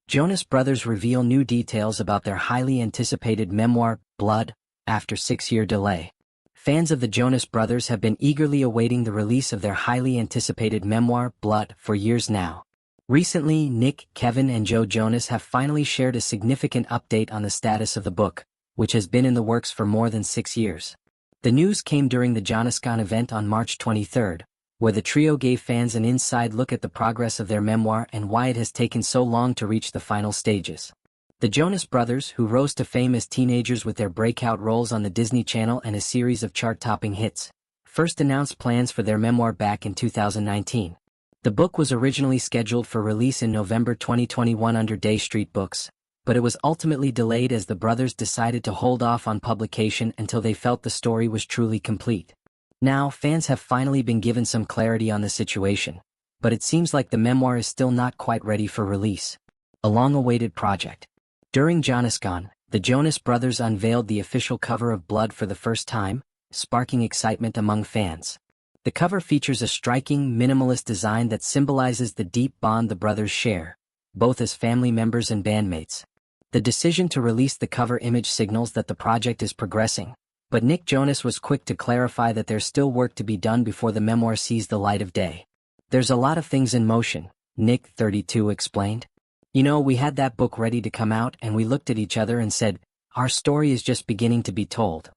Jonas Brothers reveal new details about their highly anticipated memoir, Blood, after 6-year delay. Fans of the Jonas Brothers have been eagerly awaiting the release of their highly anticipated memoir, Blood, for years now. Recently, Nick, Kevin and Joe Jonas have finally shared a significant update on the status of the book, which has been in the works for more than 6 years. The news came during the JONASCON event on March 23, where the trio gave fans an inside look at the progress of their memoir and why it has taken so long to reach the final stages. The Jonas Brothers, who rose to fame as teenagers with their breakout roles on the Disney Channel and a series of chart-topping hits, first announced plans for their memoir back in 2019. The book was originally scheduled for release in November 2021 under Day Street Books, but it was ultimately delayed as the brothers decided to hold off on publication until they felt the story was truly complete. Now, fans have finally been given some clarity on the situation, but it seems like the memoir is still not quite ready for release. A long-awaited project. During JONASCON, the Jonas Brothers unveiled the official cover of Blood for the first time, sparking excitement among fans. The cover features a striking, minimalist design that symbolizes the deep bond the brothers share, both as family members and bandmates. The decision to release the cover image signals that the project is progressing, but Nick Jonas was quick to clarify that there's still work to be done before the memoir sees the light of day. "There's a lot of things in motion," Nick, 32, explained. "You know, we had that book ready to come out and we looked at each other and said, our story is just beginning to be told."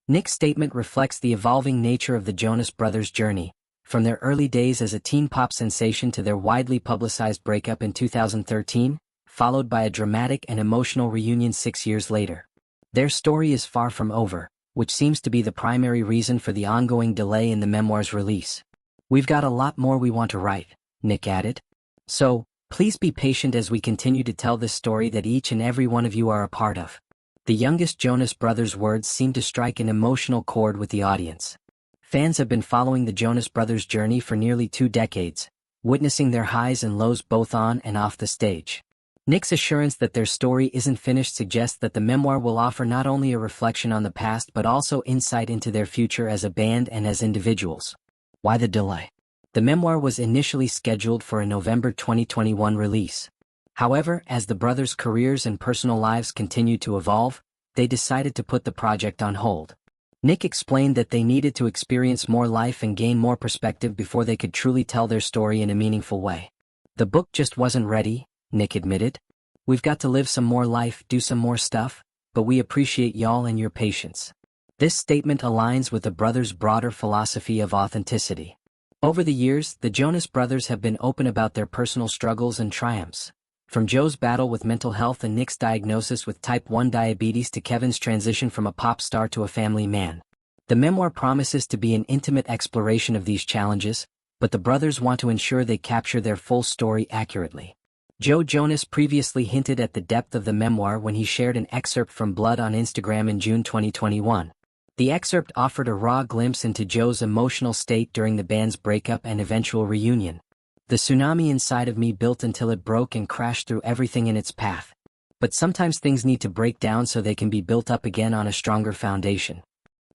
Nick's statement reflects the evolving nature of the Jonas Brothers' journey, from their early days as a teen pop sensation to their widely publicized breakup in 2013, followed by a dramatic and emotional reunion 6 years later. Their story is far from over, which seems to be the primary reason for the ongoing delay in the memoir's release. "We've got a lot more we want to write," Nick added. "So, please be patient as we continue to tell this story that each and every one of you are a part of." The youngest Jonas Brothers' words seem to strike an emotional chord with the audience. Fans have been following the Jonas Brothers' journey for nearly 2 decades, witnessing their highs and lows both on and off the stage. Nick's assurance that their story isn't finished suggests that the memoir will offer not only a reflection on the past but also insight into their future as a band and as individuals. Why the delay? The memoir was initially scheduled for a November 2021 release. However, as the brothers' careers and personal lives continued to evolve, they decided to put the project on hold. Nick explained that they needed to experience more life and gain more perspective before they could truly tell their story in a meaningful way. "The book just wasn't ready," Nick admitted. "We've got to live some more life, do some more stuff, but we appreciate y'all and your patience." This statement aligns with the brothers' broader philosophy of authenticity. Over the years, the Jonas Brothers have been open about their personal struggles and triumphs. From Joe's battle with mental health and Nick's diagnosis with type 1 diabetes to Kevin's transition from a pop star to a family man. The memoir promises to be an intimate exploration of these challenges, but the brothers want to ensure they capture their full story accurately. Joe Jonas previously hinted at the depth of the memoir when he shared an excerpt from Blood on Instagram in June 2021. The excerpt offered a raw glimpse into Joe's emotional state during the band's breakup and eventual reunion. "The tsunami inside of me built until it broke and crashed through everything in its path. But sometimes things need to break down so they can be built up again on a stronger foundation."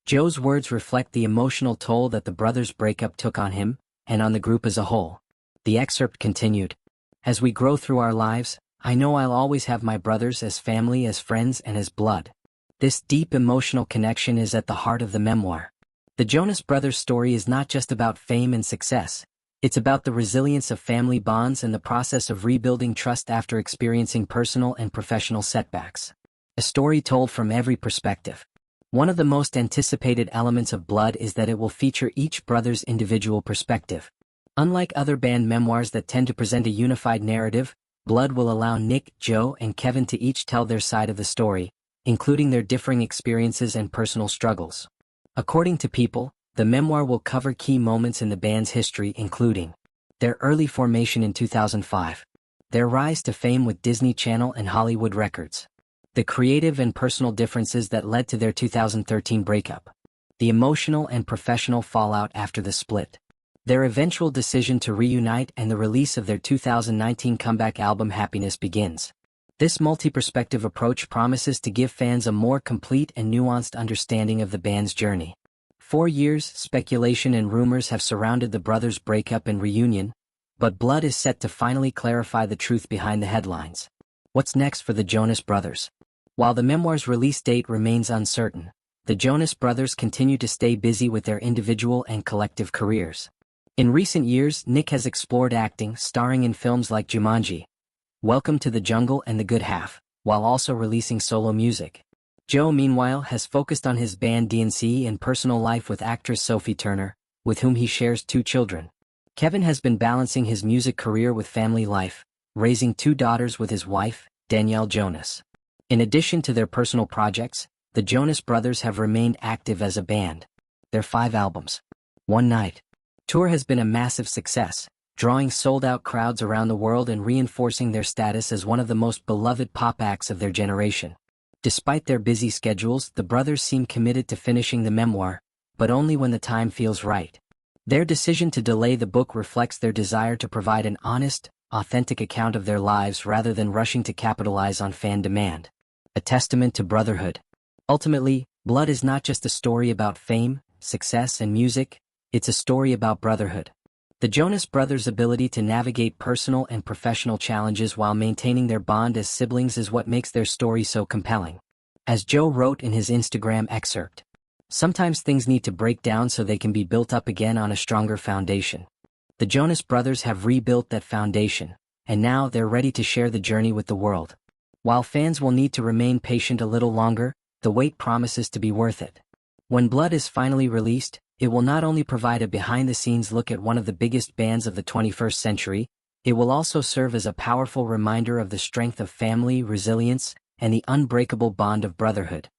Joe's words reflect the emotional toll that the brothers' breakup took on him, and on the group as a whole. The excerpt continued, "As we grow through our lives, I know I'll always have my brothers as family, as friends, and as blood." This deep emotional connection is at the heart of the memoir. The Jonas Brothers' story is not just about fame and success. It's about the resilience of family bonds and the process of rebuilding trust after experiencing personal and professional setbacks. A story told from every perspective. One of the most anticipated elements of Blood is that it will feature each brother's individual perspective. Unlike other band memoirs that tend to present a unified narrative, Blood will allow Nick, Joe, and Kevin to each tell their side of the story, including their differing experiences and personal struggles. According to People, the memoir will cover key moments in the band's history, including their early formation in 2005, their rise to fame with Disney Channel and Hollywood Records, the creative and personal differences that led to their 2013 breakup, the emotional and professional fallout after the split, their eventual decision to reunite, and the release of their 2019 comeback album Happiness Begins. This multi-perspective approach promises to give fans a more complete and nuanced understanding of the band's journey. For years, speculation and rumors have surrounded the brothers' breakup and reunion, but Blood is set to finally clarify the truth behind the headlines. What's next for the Jonas Brothers? While the memoir's release date remains uncertain, the Jonas Brothers continue to stay busy with their individual and collective careers. In recent years, Nick has explored acting, starring in films like Jumanji, Welcome to the Jungle and The Good Half, while also releasing solo music. Joe, meanwhile, has focused on his band DNC and personal life with actress Sophie Turner, with whom he shares 2 children. Kevin has been balancing his music career with family life, raising 2 daughters with his wife, Danielle Jonas. In addition to their personal projects, the Jonas Brothers have remained active as a band. Their 5 albums, One Night tour has been a massive success, drawing sold-out crowds around the world and reinforcing their status as one of the most beloved pop acts of their generation. Despite their busy schedules, the brothers seem committed to finishing the memoir, but only when the time feels right. Their decision to delay the book reflects their desire to provide an honest, authentic account of their lives rather than rushing to capitalize on fan demand. A testament to brotherhood. Ultimately, Blood is not just a story about fame, success, and music, it's a story about brotherhood. The Jonas Brothers' ability to navigate personal and professional challenges while maintaining their bond as siblings is what makes their story so compelling. As Joe wrote in his Instagram excerpt, "Sometimes things need to break down so they can be built up again on a stronger foundation." The Jonas Brothers have rebuilt that foundation, and now they're ready to share the journey with the world. While fans will need to remain patient a little longer, the wait promises to be worth it. When Blood is finally released, it will not only provide a behind-the-scenes look at one of the biggest bands of the 21st century, it will also serve as a powerful reminder of the strength of family, resilience, and the unbreakable bond of brotherhood.